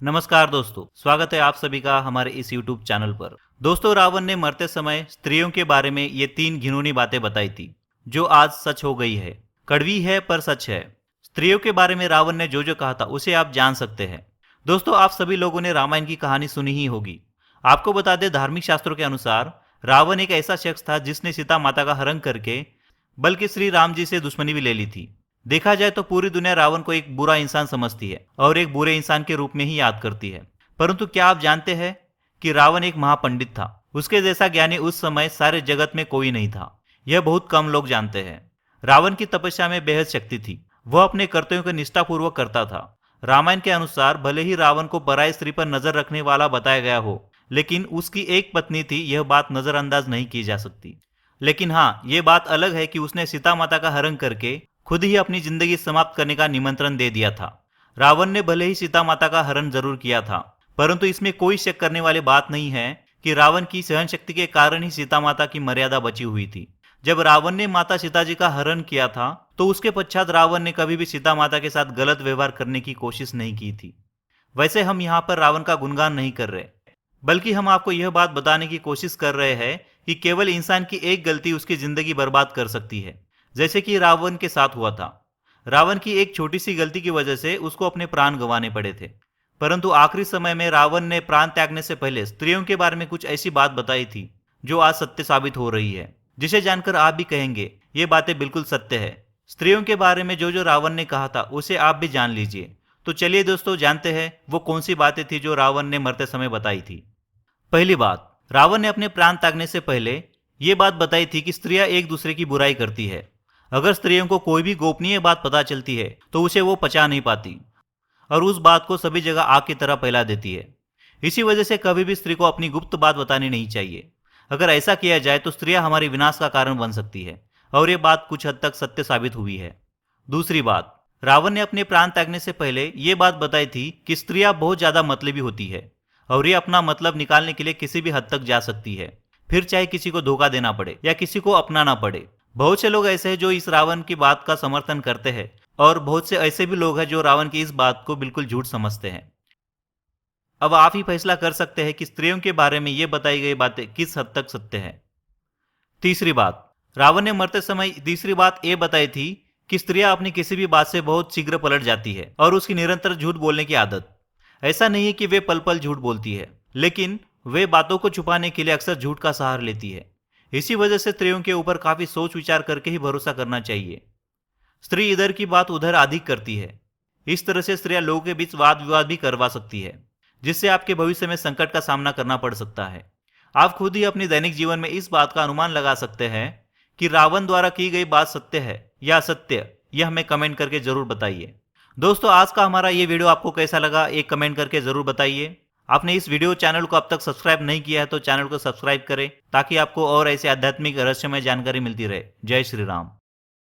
नमस्कार दोस्तों, स्वागत है आप सभी का हमारे इस YouTube चैनल पर। दोस्तों, रावण ने मरते समय स्त्रियों के बारे में ये 3 घिनौनी बातें बताई थी, जो आज सच हो गई है। कड़वी है पर सच है। स्त्रियों के बारे में रावण ने जो जो कहा था उसे आप जान सकते हैं। दोस्तों, आप सभी लोगों ने रामायण की कहानी सुनी ही होगी। आपको बता दें, धार्मिक शास्त्रों के अनुसार रावण एक ऐसा शख्स था जिसने सीता माता का हरण करके बल्कि श्री राम जी से दुश्मनी भी ले ली थी। देखा जाए तो पूरी दुनिया रावण को एक बुरा इंसान समझती है और एक बुरे इंसान के रूप में ही याद करती है। परंतु क्या आप जानते हैं कि रावण एक महापंडित था। उसके जैसा ज्ञानी उस समय सारे जगत में कोई नहीं था। यह बहुत कम लोग जानते हैं। रावण की तपस्या में बेहद शक्ति थी। वह अपने कर्तव्यों को निष्ठापूर्वक करता था। रामायण के अनुसार भले ही रावण को पराई स्त्री पर नजर रखने वाला बताया गया हो, लेकिन उसकी एक पत्नी थी। यह बात नजरअंदाज नहीं की जा सकती। लेकिन हाँ, ये बात अलग है कि उसने सीता माता का हरण करके खुद ही अपनी जिंदगी समाप्त करने का निमंत्रण दे दिया था। रावण ने भले ही सीता माता का हरण जरूर किया था, परंतु इसमें कोई शक करने वाली बात नहीं है कि रावण की सहन शक्ति के कारण ही सीता माता की मर्यादा बची हुई थी। जब रावण ने माता सीता जी का हरण किया था, तो उसके पश्चात रावण ने कभी भी सीता माता के साथ गलत व्यवहार करने की कोशिश नहीं की थी। वैसे हम यहाँ पर रावण का गुणगान नहीं कर रहे, बल्कि हम आपको यह बात बताने की कोशिश कर रहे हैं कि केवल इंसान की एक गलती उसकी जिंदगी बर्बाद कर सकती है, जैसे कि रावण के साथ हुआ था। रावण की एक छोटी सी गलती की वजह से उसको अपने प्राण गंवाने पड़े थे। परंतु आखिरी समय में रावण ने प्राण त्यागने से पहले स्त्रियों के बारे में कुछ ऐसी बात बताई थी जो आज सत्य साबित हो रही है, जिसे जानकर आप भी कहेंगे ये बातें बिल्कुल सत्य है। स्त्रियों के बारे में जो जो रावण ने कहा था उसे आप भी जान लीजिए। तो चलिए दोस्तों, जानते हैं वो कौन सी बातें थी जो रावण ने मरते समय बताई थी। पहली बात, रावण ने अपने प्राण त्यागने से पहले ये बात बताई थी कि स्त्रियां एक दूसरे की बुराई करती है। अगर स्त्रियों को कोई भी गोपनीय बात पता चलती है तो उसे वो पचा नहीं पाती और उस बात को सभी जगह आग की तरह फैला देती है। इसी वजह से कभी भी स्त्री को अपनी गुप्त बात बतानी नहीं चाहिए। अगर ऐसा किया जाए तो स्त्रियां हमारे विनाश का कारण बन सकती है, और ये बात कुछ हद तक सत्य साबित हुई है। दूसरी बात, रावण ने अपने प्राण त्यागने से पहले ये बात बताई थी कि स्त्रियां बहुत ज्यादा मतलबी होती है और ये अपना मतलब निकालने के लिए किसी भी हद तक जा सकती है, फिर चाहे किसी को धोखा देना पड़े या किसी को अपनाना पड़े। बहुत से लोग ऐसे हैं जो इस रावण की बात का समर्थन करते हैं, और बहुत से ऐसे भी लोग हैं जो रावण की इस बात को बिल्कुल झूठ समझते हैं। अब आप ही फैसला कर सकते हैं कि स्त्रियों के बारे में ये बताई गई बातें किस हद तक सत्य है। तीसरी बात, रावण ने मरते समय तीसरी बात ये बताई थी कि स्त्रियां अपनी किसी भी बात से बहुत शीघ्र पलट जाती है और उसकी निरंतर झूठ बोलने की आदत। ऐसा नहीं है कि वे पल पल झूठ बोलती है, लेकिन वे बातों को छुपाने के लिए अक्सर झूठ का सहारा लेती है। इसी वजह से स्त्रियों के ऊपर काफी सोच विचार करके ही भरोसा करना चाहिए। स्त्री इधर की बात उधर अधिक करती है। इस तरह से स्त्रियां लोगों के बीच वाद विवाद भी करवा सकती है, जिससे आपके भविष्य में संकट का सामना करना पड़ सकता है। आप खुद ही अपने दैनिक जीवन में इस बात का अनुमान लगा सकते हैं कि रावण द्वारा की गई बात सत्य है या असत्य। यह हमें कमेंट करके जरूर बताइए। दोस्तों, आज का हमारा ये वीडियो आपको कैसा लगा, एक कमेंट करके जरूर बताइए। आपने इस वीडियो चैनल को अब तक सब्सक्राइब नहीं किया है तो चैनल को सब्सक्राइब करें, ताकि आपको और ऐसे आध्यात्मिक रहस्यमय जानकारी मिलती रहे। जय श्री राम।